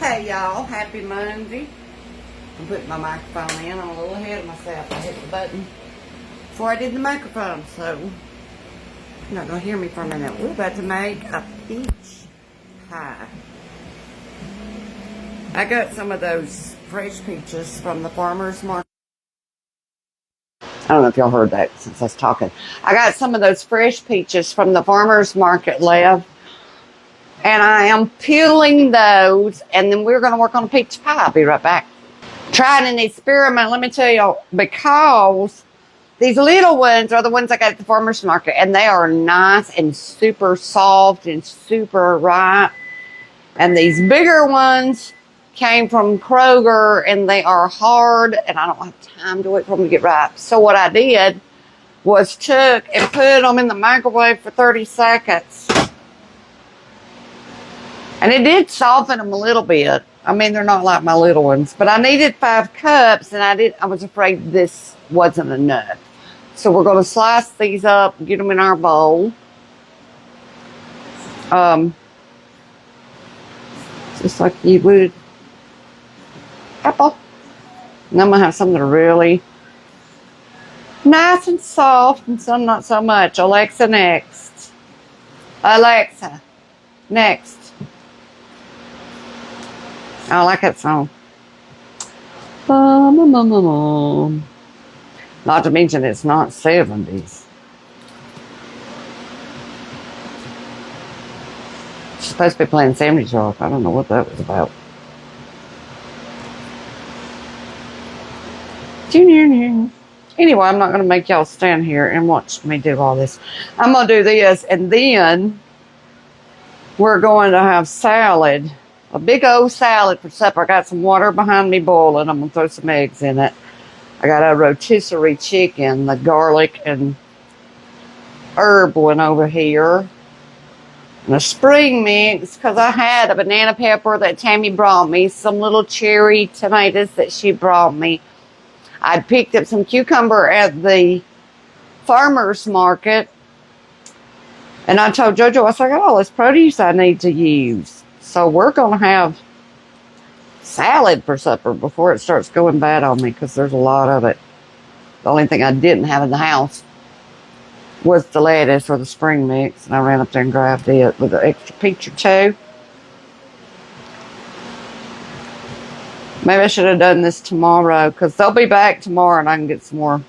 Hey y'all, happy Monday. I'm putting my microphone in. I'm a little ahead of myself. I hit the button before I did the microphone, so you're not going to hear me for a minute. We're about to make a peach pie. I got some of those fresh peaches from the farmer's market. I don't know if y'all heard that since I was talking. I got some of those fresh peaches from the farmer's market left. And I am peeling those, and then we're going to work on a peach pie. I'll be right back. Trying an experiment, let me tell you, because these little ones are the ones I got at the farmer's market, and they are nice and super soft and super ripe. And these bigger ones came from Kroger, and they are hard, and I don't have time to wait for them to get ripe. So what I did was took and put them in the microwave for 30 seconds. And it did soften them a little bit. I mean, they're not like my little ones. But I needed 5 cups, and I was afraid this wasn't enough. So we're going to slice these up and get them in our bowl. Just like you would apple. And I'm going to have some that are really nice and soft, and some not so much. Alexa, next. Alexa, next. I like that song. Not to mention it's not 70s. She's supposed to be playing 70s rock. I don't know what that was about. Anyway, I'm not going to make y'all stand here and watch me do all this. I'm going to do this, and then we're going to have salad. A big old salad for supper. I got some water behind me boiling. I'm going to throw some eggs in it. I got a rotisserie chicken, the garlic and herb one over here. And a spring mix, because I had a banana pepper that Tammy brought me. Some little cherry tomatoes that she brought me. I'd picked up some cucumber at the farmer's market. And I told JoJo, I said, I got all this produce I need to use. So we're going to have salad for supper before it starts going bad on me, because there's a lot of it. The only thing I didn't have in the house was the lettuce or the spring mix, and I ran up there and grabbed it with an extra peach or two. Maybe I should have done this tomorrow, because they'll be back tomorrow and I can get some more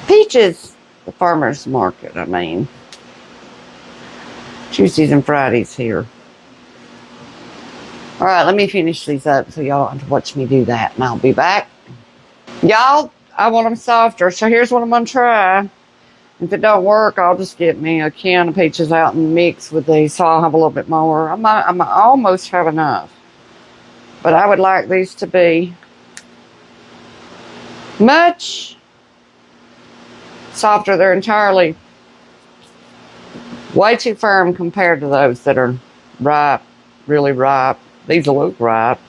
peaches. The farmer's market, I mean. Tuesdays and Fridays here. All right, let me finish these up so y'all don't have to watch me do that, and I'll be back. Y'all, I want them softer, so here's what I'm going to try. If it don't work, I'll just get me a can of peaches out and mix with these, so I'll have a little bit more. I almost have enough. But I would like these to be much softer. They're entirely way too firm compared to those that are ripe, really ripe. These will look ripe.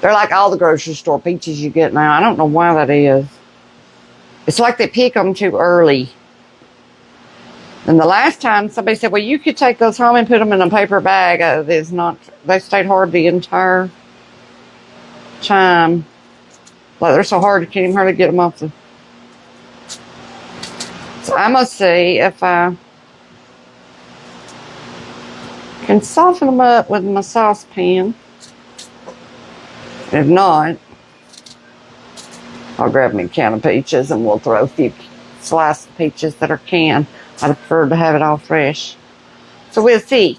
They're like all the grocery store peaches you get now. I don't know why that is. It's like they pick them too early. And the last time somebody said, well, you could take those home and put them in a paper bag. It's not, they stayed hard the entire time. Like they're so hard you can't even hardly get them off the. So I'm going to see if I can soften them up with my saucepan. If not, I'll grab me a can of peaches and we'll throw a few sliced peaches that are canned. I prefer to have it all fresh. So we'll see.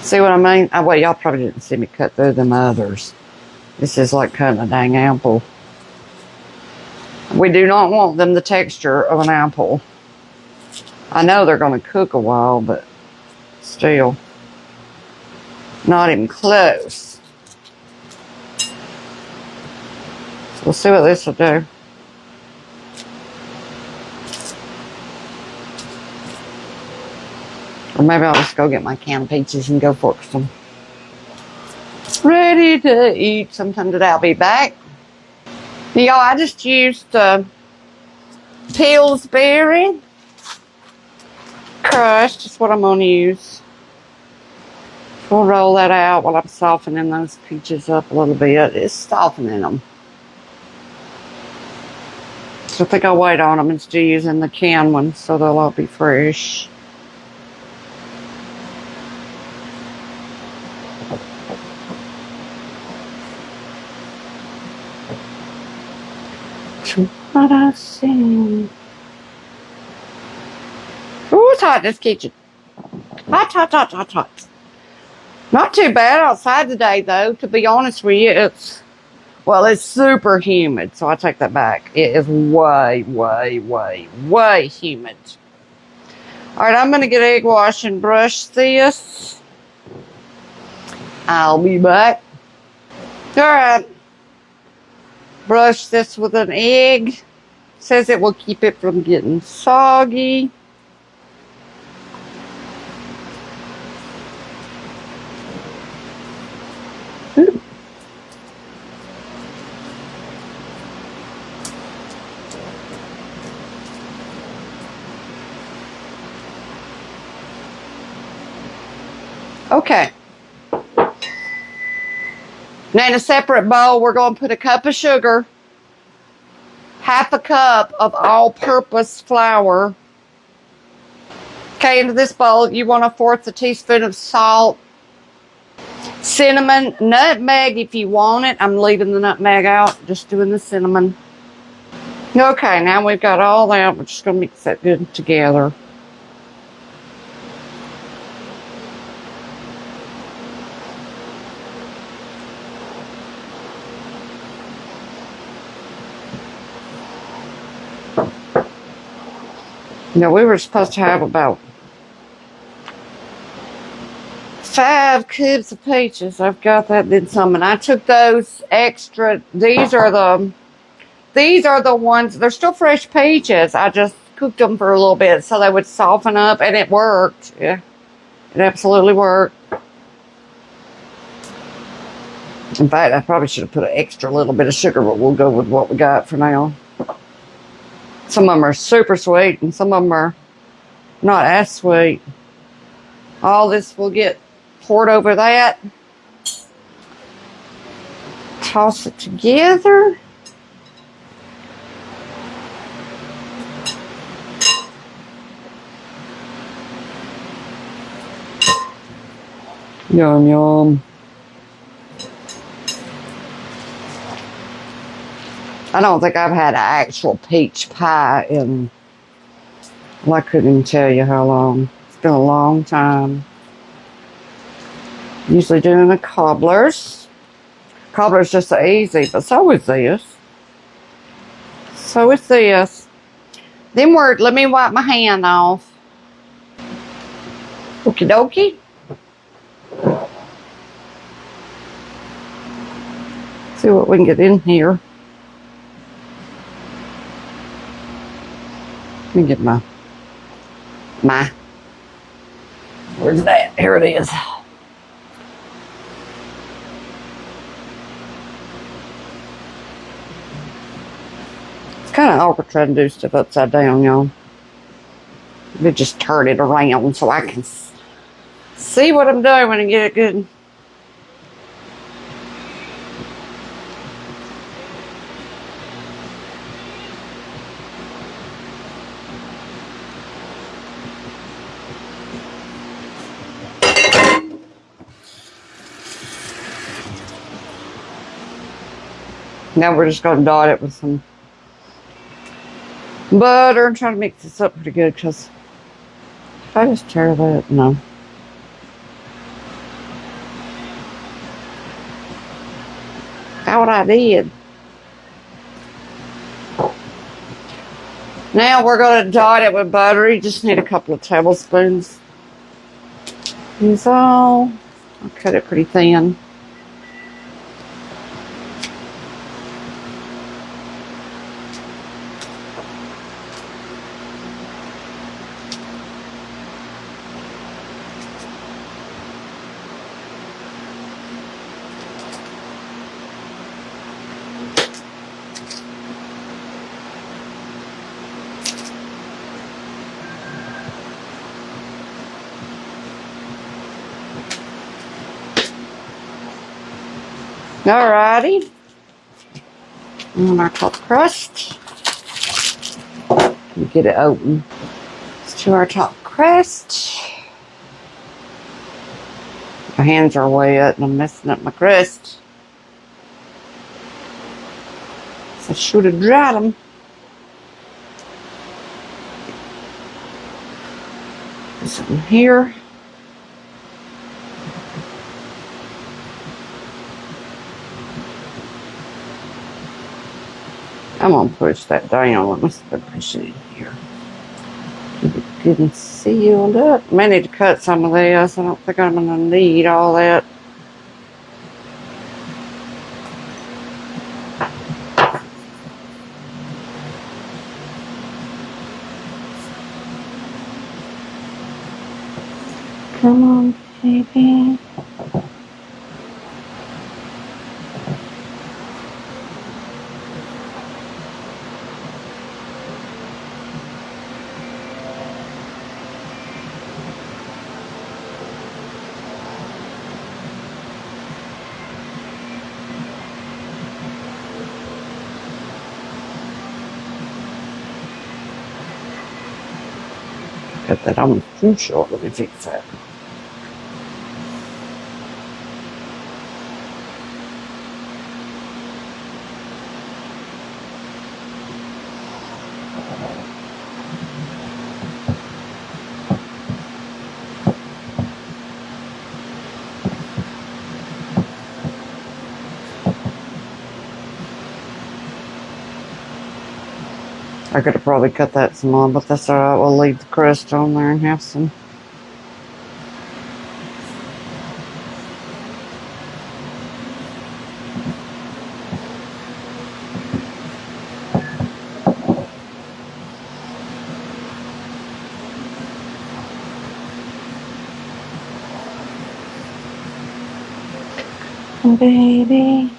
See what I mean? Oh, well, y'all probably didn't see me cut through them others. This is like cutting a dang apple. We do not want them the texture of an apple. I know they're going to cook a while, but still. Not even close. So we'll see what this will do. Or maybe I'll just go get my can of peaches and go for some. Ready to eat sometime today. I'll be back. Y'all, I just used Pillsbury crust. That's what I'm going to use. We'll roll that out while I'm softening those peaches up a little bit. It's softening them. So I think I'll wait on them instead of using the canned ones so they'll all be fresh. What I see. Ooh, it's hot in this kitchen. Hot, hot, hot, hot, hot. Not too bad outside today, though. To be honest with you, it's super humid, so I take that back. It is way, way, way, way humid. All right, I'm going to get egg wash and brush this. I'll be back. All right. Brush this with an egg. Says it will keep it from getting soggy. Ooh. Okay. Now in a separate bowl, we're going to put a cup of sugar, half a cup of all-purpose flour. Okay, into this bowl, you want 1/4 teaspoon of salt, cinnamon, nutmeg if you want it. I'm leaving the nutmeg out, just doing the cinnamon. Okay, now we've got all that. We're just going to mix that good together. Now, we were supposed to have about 5 cubes of peaches. I've got that, then some, and I took those extra. These are the ones. They're still fresh peaches. I just cooked them for a little bit so they would soften up, and it worked. Yeah, it absolutely worked. In fact, I probably should have put an extra little bit of sugar, but we'll go with what we got for now. Some of them are super sweet, and some of them are not as sweet. All this will get poured over that. Toss it together. Yum, yum. I don't think I've had an actual peach pie in, well, I couldn't even tell you how long. It's been a long time. Usually doing the cobblers. Cobbler's just so easy, but so is this. So is this. Then let me wipe my hand off. Okie dokie. See what we can get in here. Let me get my, where's that? Here it is. It's kind of awkward trying to do stuff upside down, y'all. Let me just turn it around so I can see what I'm doing and get it good. Now we're just going to dot it with some butter and try to mix this up pretty good, because if I just tear that, no. That's what I did. Now we're going to dot it with butter. You just need a couple of tablespoons. That's all. I'll cut it pretty thin. Alrighty. And our top crust. Get it open. Let's do our top crust. My hands are wet and I'm messing up my crust. So I should have dried them. Put something here. I'm gonna push that down. Let me start pushing it here. Keep it good and sealed up. I may need to cut some of this. I don't think I'm gonna need all that. Come on, baby. Got that almost too short. Let me fix that. I could have probably cut that small, but that's alright. We'll leave the crust on there and have some. Baby.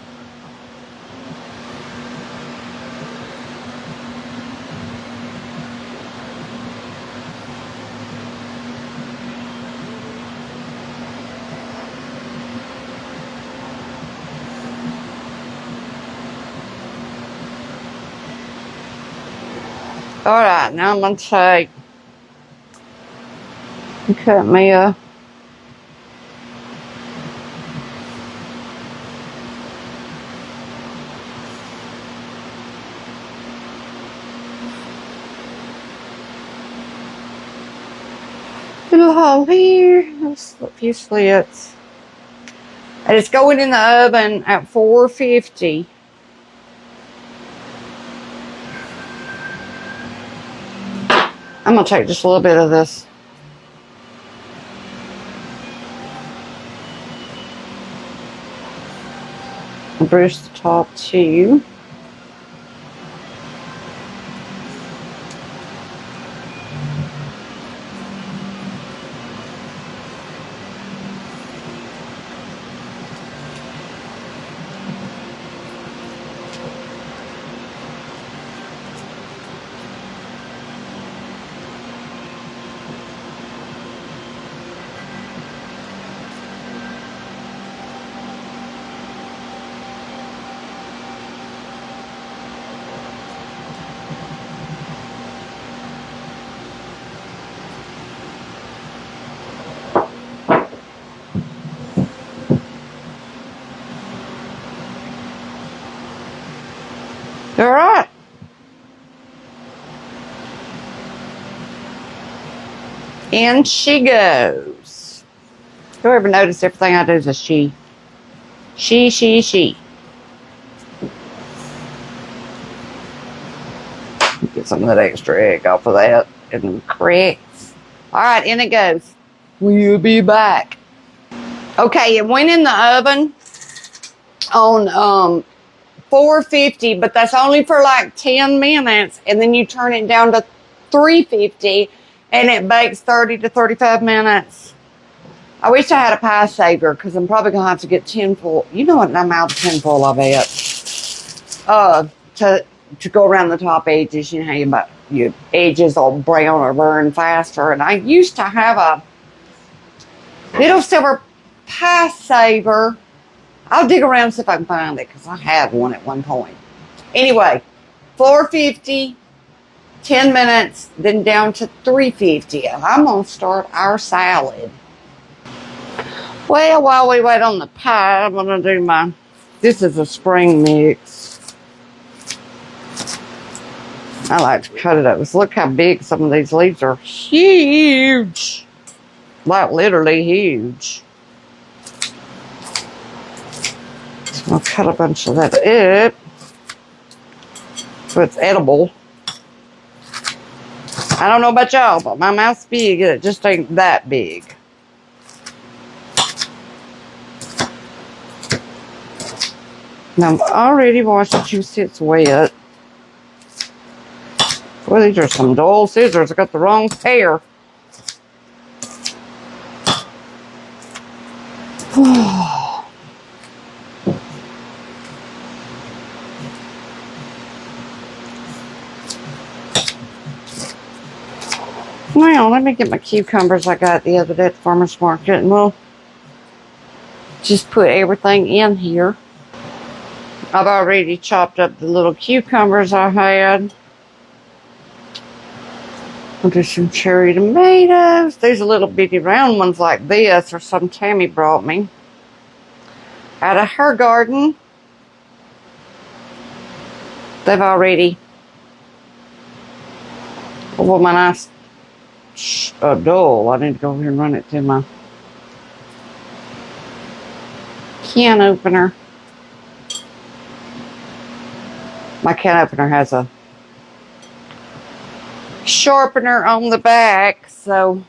Alright, now I'm going to take and cut me a little hole here. Just a few slits. And it's going in the oven at 450. I'm going to take just a little bit of this. And brush the top too. All right. And she goes. Do you ever notice everything I do is a she? She. Get some of that extra egg off of that and cracks. All right, in it goes. We'll be back. Okay, it went in the oven on 450, but that's only for like 10 minutes, and then you turn it down to 350 and it bakes 30 to 35 minutes. I wish I had a pie saver because I'm probably gonna have to get tinfoil. You know what amount of tinfoil I bet. To go around the top edges. You know how your edges will brown or burn faster. And I used to have a little silver pie saver I'll dig around and see if I can find it because I had one at one point. Anyway, 450, 10 minutes, then down to 350. And I'm going to start our salad. Well, while we wait on the pie, I'm going to do this is a spring mix. I like to cut it up. Look how big some of these leaves are. Huge. Like literally huge. So I'll cut a bunch of that up. So it's edible. I don't know about y'all, but my mouth's big and it just ain't that big. Now I've already washed it. You see it's wet. Well, these are some dull scissors. I got the wrong pair. Now, let me get my cucumbers I got the other day at the farmer's market, and we'll just put everything in here. I've already chopped up the little cucumbers I had. I'll do some cherry tomatoes. These little bitty round ones like this are some Tammy brought me out of her garden. They've already, well, my nice doll. I need to go over here and run it through my can opener. My can opener has a sharpener on the back, so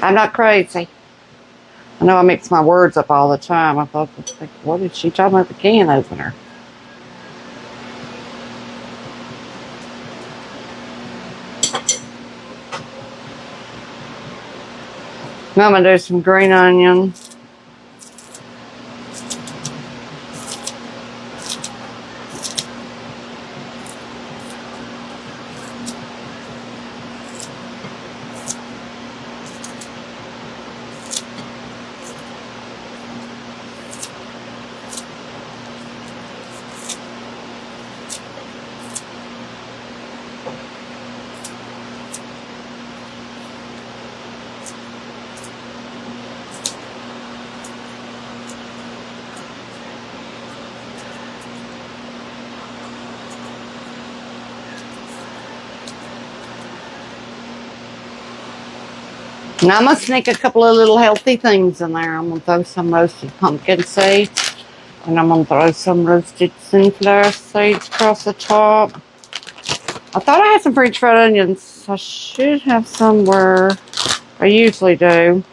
I'm not crazy. I know I mix my words up all the time. I thought, what did she talk about the can opener? Now I'm going to do some green onions. Now I'm going to sneak a couple of little healthy things in there. I'm going to throw some roasted pumpkin seeds. And I'm going to throw some roasted sunflower seeds across the top. I thought I had some French fried onions. I should have somewhere. I usually do.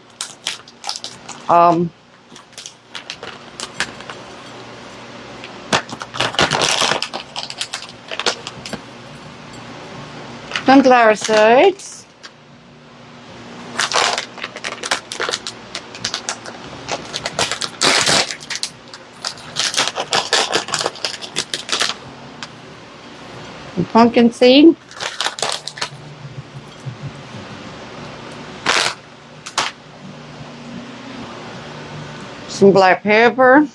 Sunflower seeds. Pumpkin seed. Some black pepper.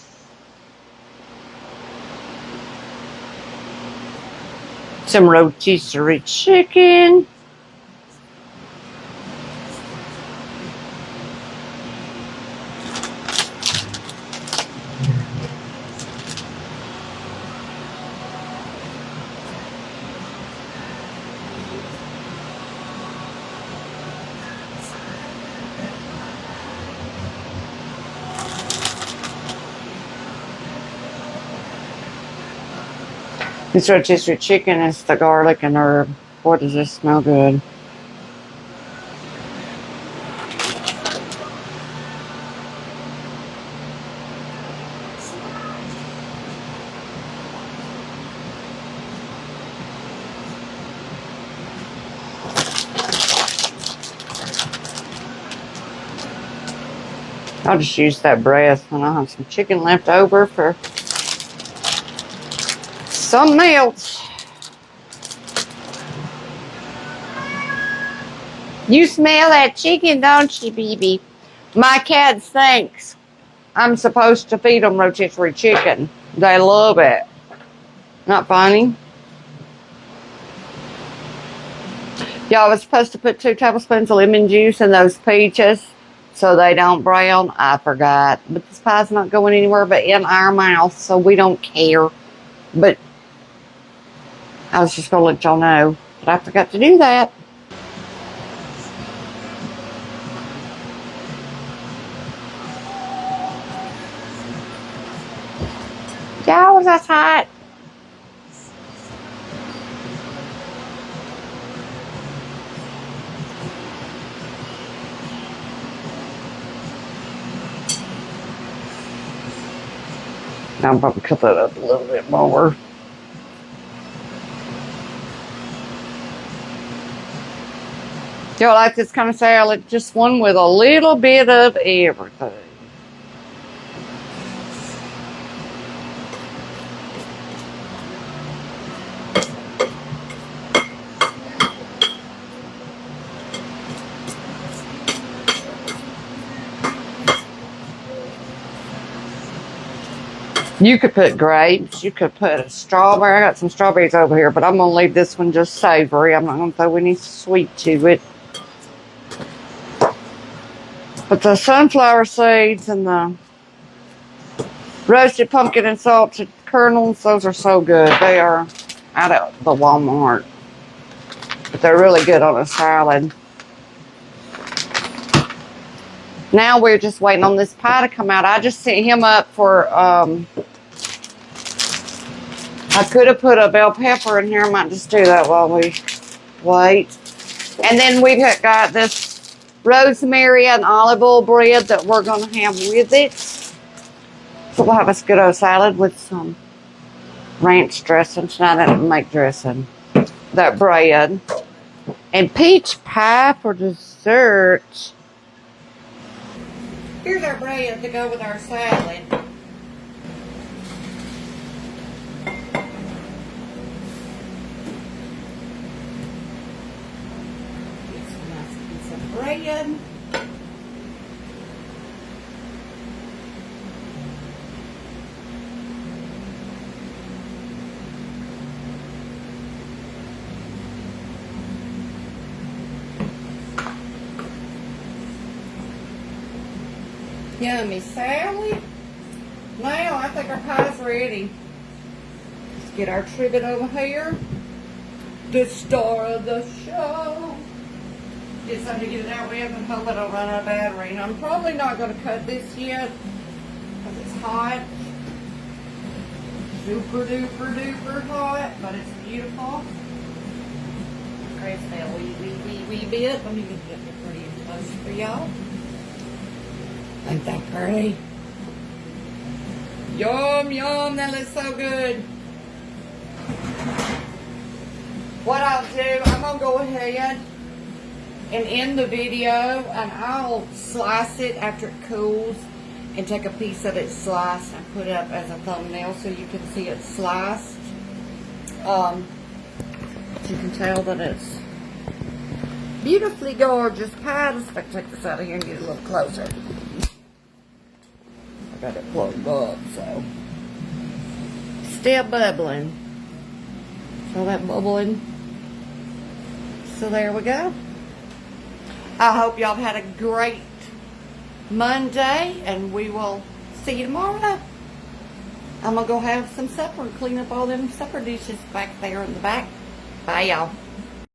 Some rotisserie chicken. This rotisserie chicken is the garlic and herb. Boy, does this smell good. I'll just use that breast and I'll have some chicken left over for something else. You smell that chicken, don't you, baby? My cat thinks I'm supposed to feed them rotisserie chicken. They love it. Not funny? Y'all was supposed to put 2 tablespoons of lemon juice in those peaches so they don't brown. I forgot. But this pie's not going anywhere but in our mouth, so we don't care. But I was just going to let y'all know that I forgot to do that. Y'all, was that hot? Now I'm probably cut that up a little bit more. Y'all like this kind of salad? Just one with a little bit of everything. You could put grapes. You could put a strawberry. I got some strawberries over here, but I'm going to leave this one just savory. I'm not going to throw any sweet to it. But the sunflower seeds and the roasted pumpkin and salted kernels, those are so good. They are out of the Walmart. But they're really good on a salad. Now we're just waiting on this pie to come out. I just sent him up for... I could have put a bell pepper in here. I might just do that while we wait. And then we've got this rosemary and olive oil bread that we're going to have with it. So we'll have a good old salad with some ranch dressing. Tonight I didn't make dressing. That bread. And peach pie for dessert. Here's our bread to go with our salad. Bread. Yummy salad. Now I think our pie's ready. Let's get our trivet over here. The star of the show. Get something to get it out with and hope I don't run out of battery. And I'm probably not going to cut this yet because it's hot. Super duper duper hot, but it's beautiful. Grace that wee bit. Let me get it pretty close for y'all. Ain't that pretty? Yum, yum, that looks so good. What I'll do, I'm going to go ahead and end the video, and I'll slice it after it cools and take a piece of it sliced and put it up as a thumbnail so you can see it sliced. You can tell that it's beautifully gorgeous pie. Let's take this out of here and get it a little closer. I got it plugged up, so still bubbling. Feel that bubbling? So there we go. I hope y'all had a great Monday, and we will see you tomorrow. I'm going to go have some supper and clean up all them supper dishes back there in the back. Bye, y'all.